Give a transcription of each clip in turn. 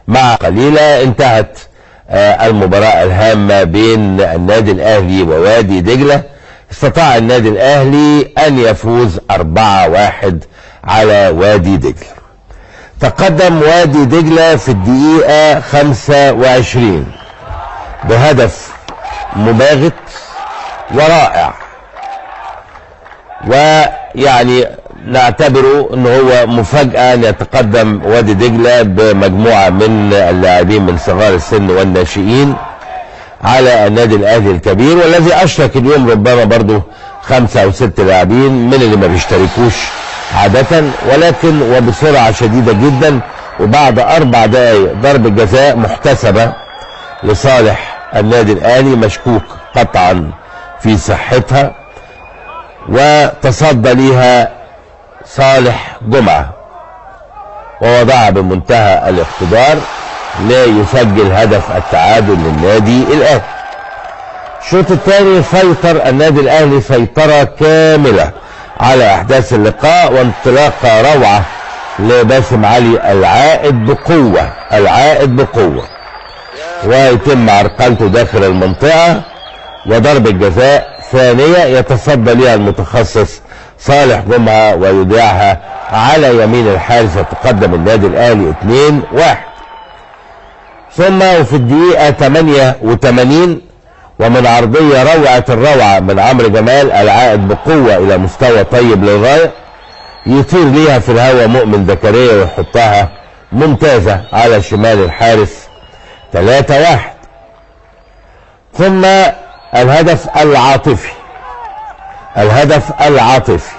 مع قليلة انتهت المباراة الهامة بين النادي الأهلي ووادي دجلة. استطاع النادي الأهلي أن يفوز 4-1 على وادي دجلة. تقدم وادي دجلة في الدقيقة 25 بهدف مباغت ورائع، ويعني نعتبره ان هو مفاجأة ان يتقدم وادي دجلة بمجموعة من اللاعبين من صغار السن والناشئين على النادي الاهلي الكبير، والذي اشرك اليوم ربما برضو 5 أو 6 لاعبين من اللي ما بيشتركوش عادة، ولكن وبسرعة شديدة جدا وبعد 4 دقائق ضرب جزاء محتسبة لصالح النادي الاهلي مشكوك قطعا في صحتها، وتصدى ليها صالح جمعة ووضعها بمنتهى الاقتدار ليسجل هدف التعادل للنادي الاهلي. الشوط الثاني سيطر النادي الاهلي سيطرة كاملة على احداث اللقاء، وانطلاقة روعة لباسم علي العائد بقوة ويتم عرقلته داخل المنطقة، وضرب الجزاء ثانية يتصدى لها المتخصص صالح جمعة ويذيعها على يمين الحارس، يتقدم النادي الاهلي 2-1. ثم وفي الدقيقة 88 ومن عرضية روعة الروعة من عمرو جمال العائد بقوة الى مستوى طيب للغاية، يطير ليها في الهواء مؤمن زكريا ويحطها ممتازة على شمال الحارس 3-1. ثم الهدف العاطفي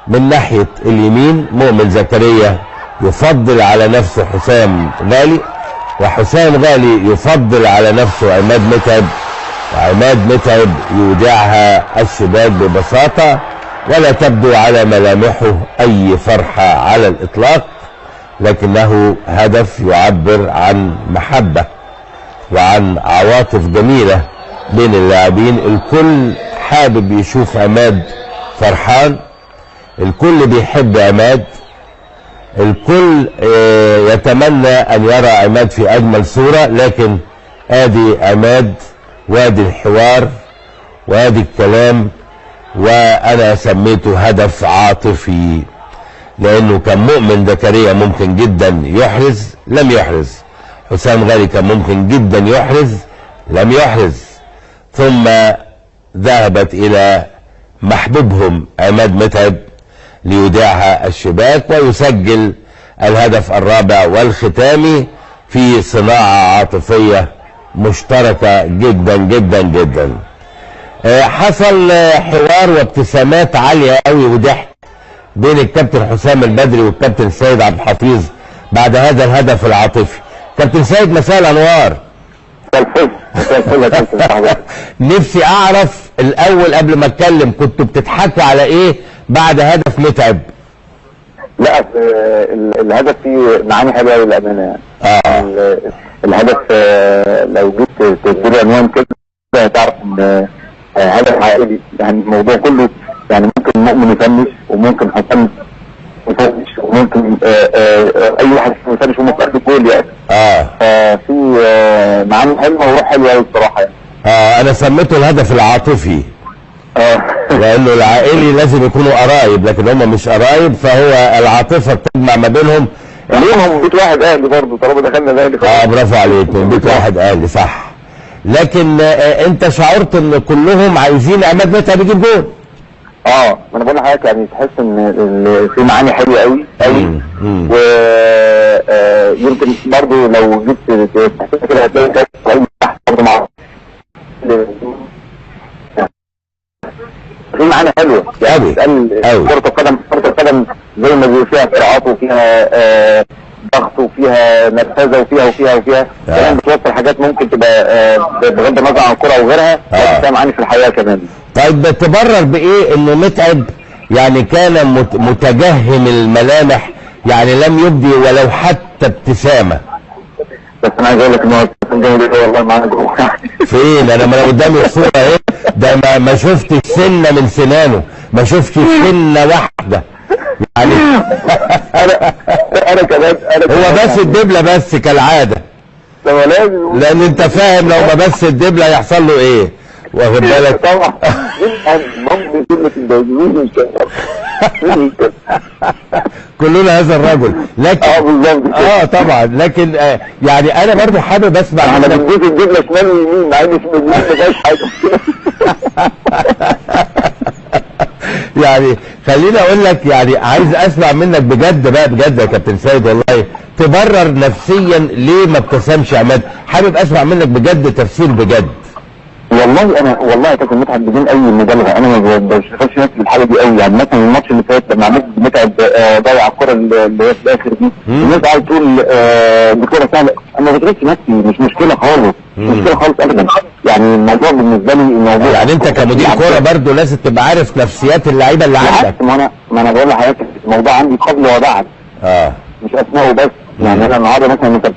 من ناحية اليمين، مؤمن زكريا يفضل على نفسه حسام غالي، وحسام غالي يفضل على نفسه عماد متعب، وعماد متعب يودعها الشباك ببساطة ولا تبدو على ملامحه اي فرحة على الاطلاق، لكنه هدف يعبر عن محبة وعن عواطف جميلة بين اللاعبين. الكل حابب يشوف عماد فرحان، الكل بيحب عماد، الكل يتمنى ان يرى عماد في اجمل صورة، لكن ادي عماد وادي الحوار وادي الكلام، وانا سميته هدف عاطفي لانه كان مؤمن زكريا ممكن جدا يحرز لم يحرز، حسام غالي كان ممكن جدا يحرز لم يحرز، ثم ذهبت الى محبوبهم عماد متعب ليودعها الشباك ويسجل الهدف الرابع والختامي في صناعة عاطفية مشتركة جدا جدا جدا. حصل حوار وابتسامات عالية قوي وضحك بين الكابتن حسام البدري والكابتن سيد عبد الحفيظ بعد هذا الهدف العاطفي. كابتن سيد مساء الانوار. نفسي اعرف الاول قبل ما اتكلم كنتوا بتضحكوا على ايه بعد هدف متعب؟ لا الهدف فيه معاني حلوه قوي للامانه يعني. الهدف لو جيت تديله عنوان كده هتعرف ان هدف عائلي، يعني الموضوع كله يعني ممكن مؤمن يفنش وممكن حسام يفنش وممكن اي واحد يفنش وهم في قلب الجول يعني. ففي معاني حلوه وروح حلوه قوي بصراحه يعني. انا سميته الهدف العاطفي لانه العائلي لازم يكونوا قرايب، لكن هم مش قرايب، فهو العاطفه بتجمع ما بينهم. ليهم بيت واحد اهلي برضه طالما دخلنا الاهلي. برافو عليك، من بيت واحد اهلي صح. لكن انت شعرت ان كلهم عايزين عماد متعب يجيب جول. ما انا بقول لحضرتك يعني تحس ان في معاني حلوه قوي قوي، ويمكن برضه لو جبت تحس كده هتلاقي برضه مع في معاني حلوه يعني. كرة القدم زي ما بيبقى فيها صراعات وفيها ضغط وفيها نرفزه وفيها كمان بتوصل حاجات ممكن تبقى بغض النظر عن الكرة وغيرها فيها معاني في الحياه كمان. طيب تبرر بايه انه متعب يعني كان متجهم الملامح، يعني لم يبدي ولو حتى ابتسامه؟ بس انا عايز اقول لك ان هو والله معانا جوه. فين؟ انا قدامي الصوره اهي، ده ما شفتش سنه من سنانه، ما شفتش سنه واحده. يعني انا كمان هو بس الدبله بس كالعاده، لان انت فاهم لو ما بس الدبله هيحصل له ايه، واخد بالك؟ طبعا ممكن كلمه الدبله كلنا هذا الرجل، لكن طبعا، لكن يعني انا برضه حابب اسمع انا بنجيب الدبله شمال ويمين مع ان شمال ويمين ما فيهاش حاجه. يعني خليني اقول لك، يعني عايز اسمع منك بجد بقى، بجد يا كابتن سيد، والله تبرر نفسيا ليه ما ابتسمش عماد. حابب اسمع منك بجد تفسير بجد. والله يا كابتن متعب بدون اي مبالغه، انا ما بشغلش نفسي بالحاجه دي قوي. يعني مثلا الماتش اللي فات لما عماد متعب ضيع الكره اللي هي في الاخر دي، الناس قاعده تقول دي كره سهله. انا ما بشغلش نفسي، مش مشكله خالص، مش مشكله خالص ابدا. يعني الموضوع بالنسبه لي الموضوع يعني انت كمدير كوره برضه لازم تبقى عارف نفسيات اللعيبه اللي عندك. ما انا بقول لحضرتك الموضوع عندي قبل وبعد، مش اثناء وبس. يعني انا النهارده مثلا انت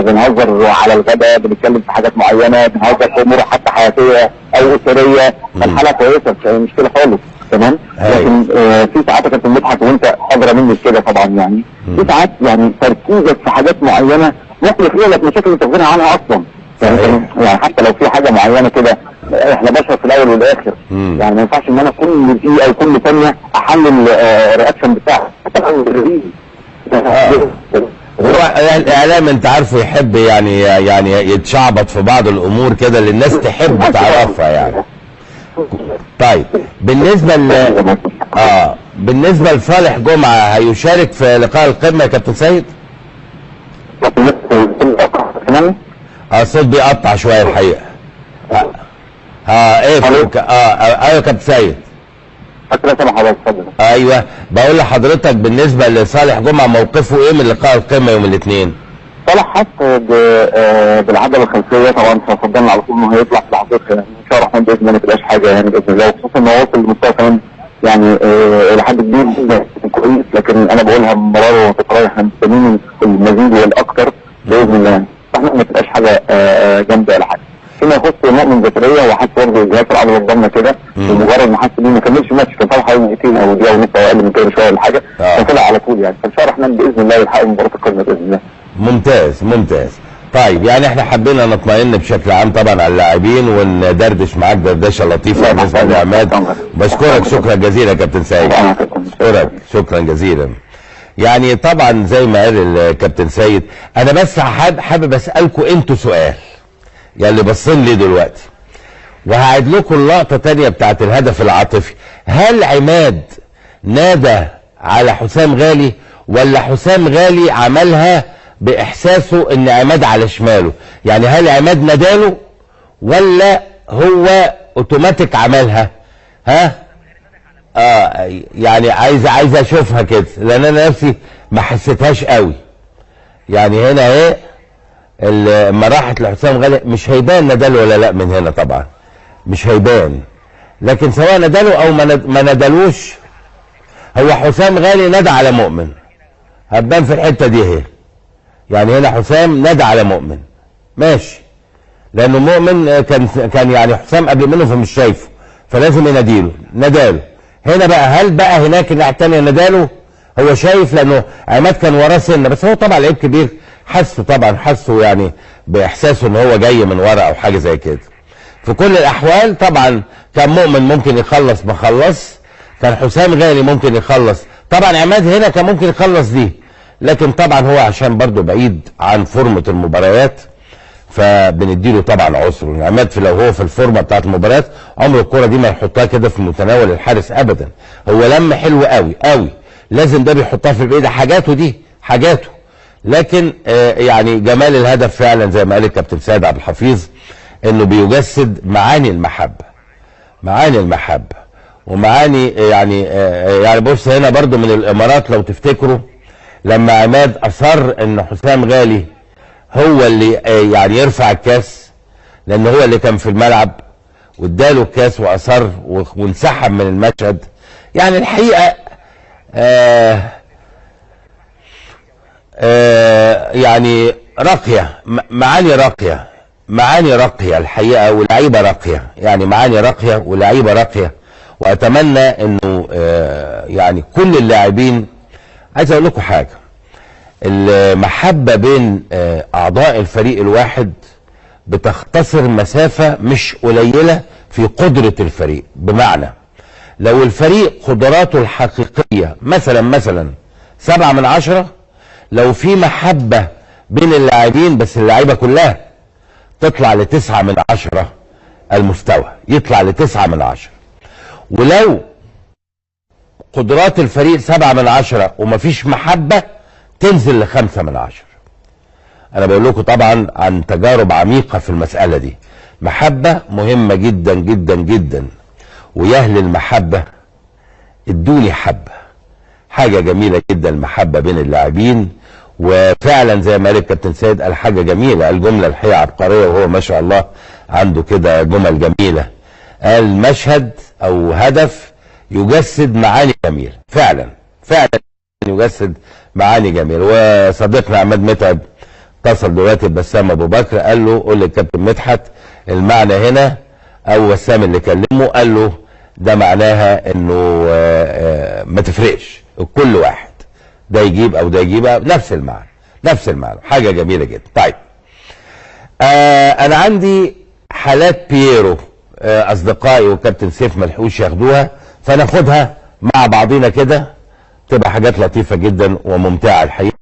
بنهزر على الغداء، بنتكلم في حاجات معينه، بنهزر في امور حتى حياتيه او اسريه، فالحاله كويسه مش مشكله خالص، تمام. لكن في ساعات كنت بنضحك وانت ادرى مني كده طبعا. يعني في ساعات يعني تركيزك في حاجات معينه ممكن يخلق لك مشاكل انت غنى عنها اصلا. يعني حتى لو في حاجه معينه كده، احنا بشر في الاول والاخر. يعني ما ينفعش ان انا كل دقيقه او كل ثانيه احلل الرياكشن بتاعي. هو الاعلام انت عارفه يحب يعني يتشعبط في بعض الامور كده اللي الناس تحب تعرفها يعني. طيب بالنسبه لصالح جمعه، هيشارك في لقاء القمه يا كابتن سيد؟ الصوت بيقطع شويه الحقيقه. ايوه يا كابتن سيد. ايوه، بقول لحضرتك بالنسبه لصالح جمعه موقفه ايه من لقاء القمه يوم الاثنين؟ صالح حس بالعضله الخلفيه طبعا، ففضلنا على طول انه هيطلع في لحظات يعني ان شاء الله الرحمن باذن الله ما تبقاش حاجه يعني باذن الله، وخصوصا انه وصل لمستوى كمان يعني الى حد كبير كويس. لكن انا بقولها مرار وتكرار، احنا مستنيين المزيد والاكثر باذن الله، فاحنا ما تبقاش حاجه جامده ولا حاجه. فيما يخص مؤمن زكريا، وحس برضه جهاز العضله قدامنا كده، بمجرد ما حس بيه ما كملش ماتش، كان طالع حوالي دقيقتين او دقيقه ونص او اقل من كده شويه ولا حاجه، كان طلع على طول يعني. فان شاء الله الرحمن باذن الله يلحقوا مباراه القمه باذن الله. ممتاز. طيب يعني احنا حبينا نطمئن بشكل عام طبعا على اللاعبين، وندردش معاك دردشه لطيفه بالنسبه لعماد. بشكرك شكرا جزيلا يا كابتن سيد. شكرا جزيلا. يعني طبعا زي ما قال الكابتن سيد، انا بس حابب اسالكم انتوا سؤال، يعني اللي باصين لي دلوقتي، وهعيد لكم اللقطه تانيه بتاعت الهدف العاطفي. هل عماد نادى على حسام غالي، ولا حسام غالي عملها باحساسه ان عماد على شماله؟ يعني هل عماد ناداله ولا هو اوتوماتيك عملها؟ يعني عايز اشوفها كده، لان انا نفسي ما حسيتهاش قوي. يعني هنا ايه لما راحت لحسام غالي مش هيبان نداله ولا لا، من هنا طبعا مش هيبان، لكن سواء نداله او ما ندالوش، هو حسام غالي ندى على مؤمن، هتبان في الحته دي اهي. يعني هنا حسام ندى على مؤمن ماشي، لانه مؤمن كان يعني حسام قبل منه فمش شايفه، فلازم يناديله، نداله. هنا بقى هل بقى هناك الناحيه الثانيه نداله؟ هو شايف لانه عماد كان وراه سنه، بس هو طبعا لعيب كبير، حسه يعني باحساسه ان هو جاي من ورا او حاجه زي كده. في كل الاحوال طبعا كان مؤمن ممكن يخلص ما خلص، كان حسام غالي ممكن يخلص، طبعا عماد هنا كان ممكن يخلص دي، لكن طبعا هو عشان برضه بعيد عن فورمه المباريات فبنديله طبعا عذر. عماد لو هو في الفورمه بتاعت المباريات عمر الكره دي ما يحطها كده في متناول الحارس ابدا. هو لم حلو قوي قوي، لازم ده بيحطها في الايد، حاجاته. لكن يعني جمال الهدف فعلا زي ما قال الكابتن سيد عبد الحفيظ، انه بيجسد معاني المحبه ومعاني يعني بص هنا برضو من الامارات لو تفتكروا، لما عماد اصر ان حسام غالي هو اللي يعني يرفع الكاس، لان هو اللي كان في الملعب، واداله الكاس واصر وانسحب من المشهد. يعني الحقيقه يعني راقيه، معاني راقيه الحقيقه، ولاعيبه راقيه، يعني معاني راقيه ولاعيبه راقيه. واتمنى انه يعني كل اللاعبين. عايز اقول لكم حاجه، المحبه بين اعضاء الفريق الواحد بتختصر مسافه مش قليله في قدره الفريق. بمعنى لو الفريق قدراته الحقيقيه مثلا 7/10، لو في محبه بين اللاعبين، بس اللعيبه كلها تطلع ل9/10، المستوى يطلع ل9/10. ولو قدرات الفريق 7/10 ومفيش محبة، تنزل ل5/10. انا بقول لكم طبعا عن تجارب عميقة في المسألة دي. محبة مهمة جدا جدا جدا، ويا اهل المحبة ادوني حبة. حاجة جميلة جدا المحبة بين اللاعبين، وفعلا زي ما قال الكابتن سيد قال حاجة جميلة، الجملة الحقيقة عبقرية، وهو ما شاء الله عنده كده جمل جميلة. قال مشهد او هدف يجسد معاني جميلة. فعلا يجسد معاني جميلة. وصديقنا عماد متعب اتصل دلوقتي ببسام ابو بكر، قال له قول للكابتن مدحت المعنى هنا، او بسام اللي كلمه قال له ده معناها انه ما تفرقش، كل واحد ده يجيب او ده يجيب نفس المعنى. حاجة جميلة جدا. طيب انا عندي حالات بييرو اصدقائي وكابتن سيف ملحوش ياخدوها، فناخدها مع بعضينا كده، تبقى حاجات لطيفة جدا وممتعة الحقيقة.